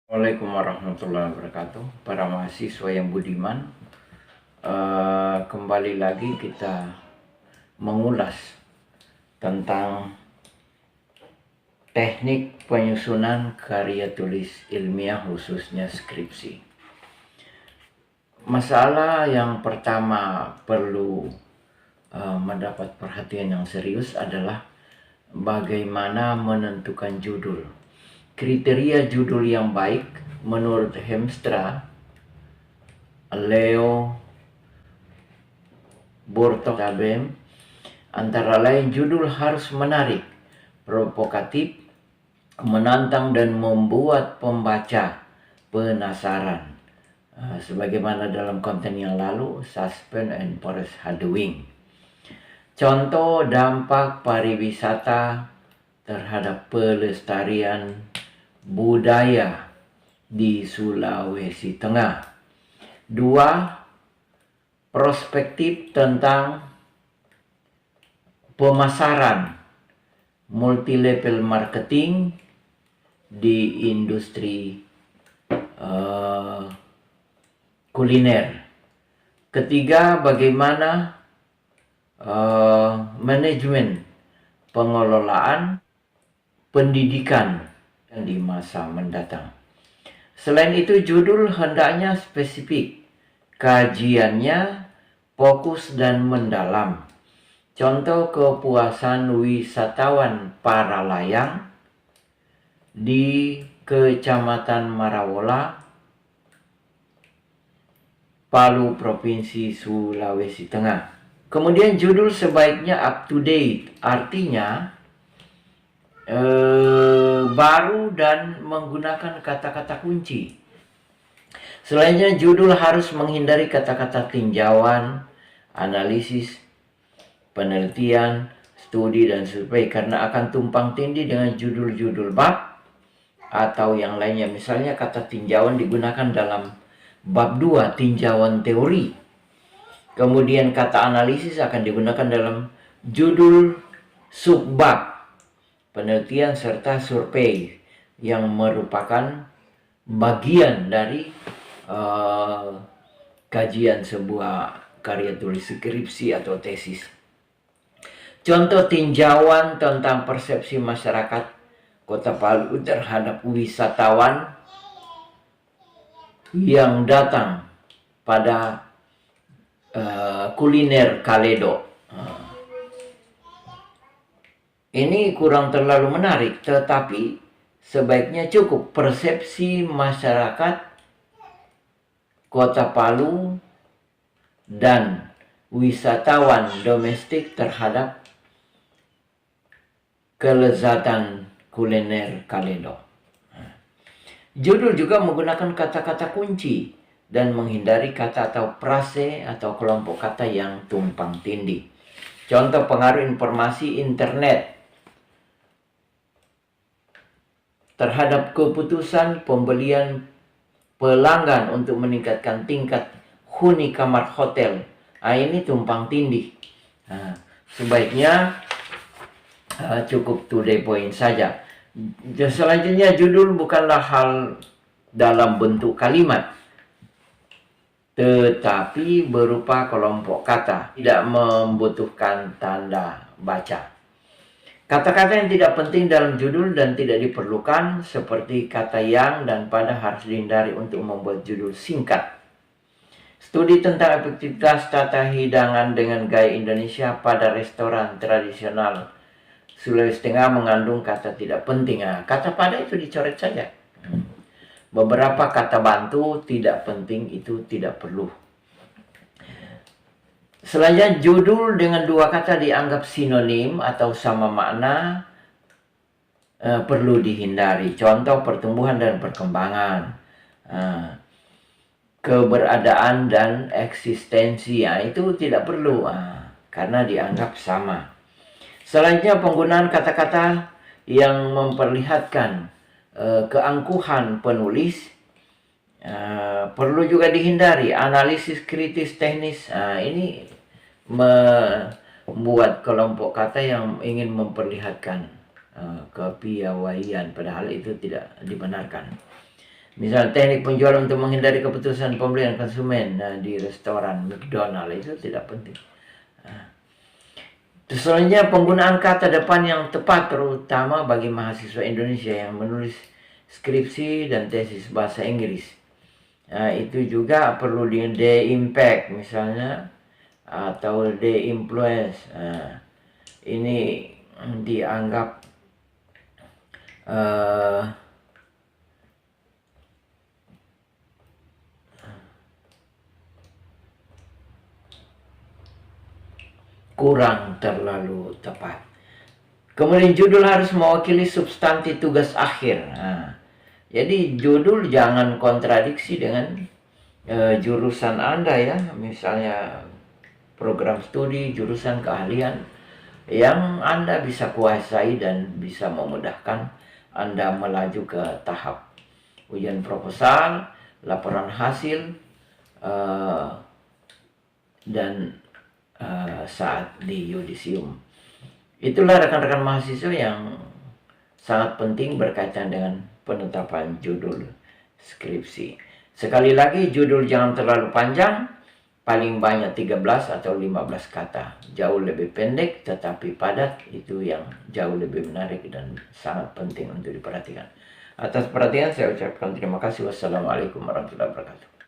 Assalamualaikum warahmatullahi wabarakatuh. Para mahasiswa yang budiman, kembali lagi kita mengulas tentang teknik penyusunan karya tulis ilmiah khususnya skripsi. Masalah yang pertama perlu mendapat perhatian yang serius adalah bagaimana menentukan judul. Kriteria judul yang baik menurut Hemstra, Leo Bortohabem, antara lain judul harus menarik, provokatif, menantang dan membuat pembaca penasaran. Sebagaimana dalam konten yang lalu, suspense and foreshadowing. Contoh dampak pariwisata terhadap pelestarian budaya di Sulawesi Tengah. 2. Perspektif tentang pemasaran multi-level marketing di industri kuliner. Ketiga, bagaimana manajemen pengelolaan pendidikan di masa mendatang. Selain itu, judul hendaknya spesifik, kajiannya fokus dan mendalam. Contoh kepuasan wisatawan para layang di Kecamatan Marawola, Palu, Provinsi Sulawesi Tengah. Kemudian judul sebaiknya up to date, artinya baru dan menggunakan kata-kata kunci. Selainnya judul harus menghindari kata-kata tinjauan, analisis, penelitian, studi, dan survei karena akan tumpang tindih dengan judul-judul bab atau yang lainnya. Misalnya kata tinjauan digunakan dalam bab 2, tinjauan teori. Kemudian kata analisis akan digunakan dalam judul subbab, penelitian serta survei yang merupakan bagian dari kajian sebuah karya tulis skripsi atau tesis. Contoh tinjauan tentang persepsi masyarakat Kota Palu terhadap wisatawan yang datang pada kuliner Kaledo. Ini kurang terlalu menarik, tetapi sebaiknya cukup persepsi masyarakat Kota Palu dan wisatawan domestik terhadap kelezatan kuliner Kaledo. Judul juga menggunakan kata-kata kunci dan menghindari kata atau frase atau kelompok kata yang tumpang tindih. Contoh pengaruh informasi internet terhadap keputusan pembelian pelanggan untuk meningkatkan tingkat huni kamar hotel. Ini tumpang tindih. Sebaiknya cukup to the point saja. Selanjutnya, judul bukanlah hal dalam bentuk kalimat, tetapi berupa kelompok kata, tidak membutuhkan tanda baca. Kata-kata yang tidak penting dalam judul dan tidak diperlukan seperti kata yang dan pada harus dihindari untuk membuat judul singkat. Studi tentang efektivitas tata hidangan dengan gaya Indonesia pada restoran tradisional Sulawesi Tengah mengandung kata tidak penting. Kata pada itu dicoret saja. Beberapa kata bantu tidak penting itu tidak perlu. Selanjutnya, judul dengan dua kata dianggap sinonim atau sama makna perlu dihindari. Contoh pertumbuhan dan perkembangan, keberadaan dan eksistensi. Itu tidak perlu karena dianggap sama. Selanjutnya, penggunaan kata-kata yang memperlihatkan keangkuhan penulis perlu juga dihindari. Analisis kritis teknis, ini membuat kelompok kata yang ingin memperlihatkan kepiawaian, padahal itu tidak dibenarkan. Misalnya teknik penjualan untuk menghindari keputusan pembelian konsumen di restoran McDonald itu tidak penting. Selanjutnya penggunaan kata depan yang tepat terutama bagi mahasiswa Indonesia yang menulis skripsi dan tesis bahasa Inggris. Itu juga perlu de-impact misalnya atau de-influence. Ini dianggap kurang terlalu tepat. Kemudian judul harus mewakili substansi tugas akhir. Jadi judul jangan kontradiksi dengan jurusan Anda ya. Misalnya program studi, jurusan keahlian yang Anda bisa kuasai dan bisa memudahkan Anda melaju ke tahap ujian proposal, laporan hasil, dan saat di yudisium. Itulah rekan-rekan mahasiswa yang sangat penting berkaitan dengan penetapan judul skripsi. Sekali lagi, judul jangan terlalu panjang, paling banyak 13 atau 15 kata. Jauh lebih pendek tetapi padat, itu yang jauh lebih menarik dan sangat penting untuk diperhatikan. Atas perhatian saya ucapkan terima kasih. Wassalamualaikum warahmatullahi wabarakatuh.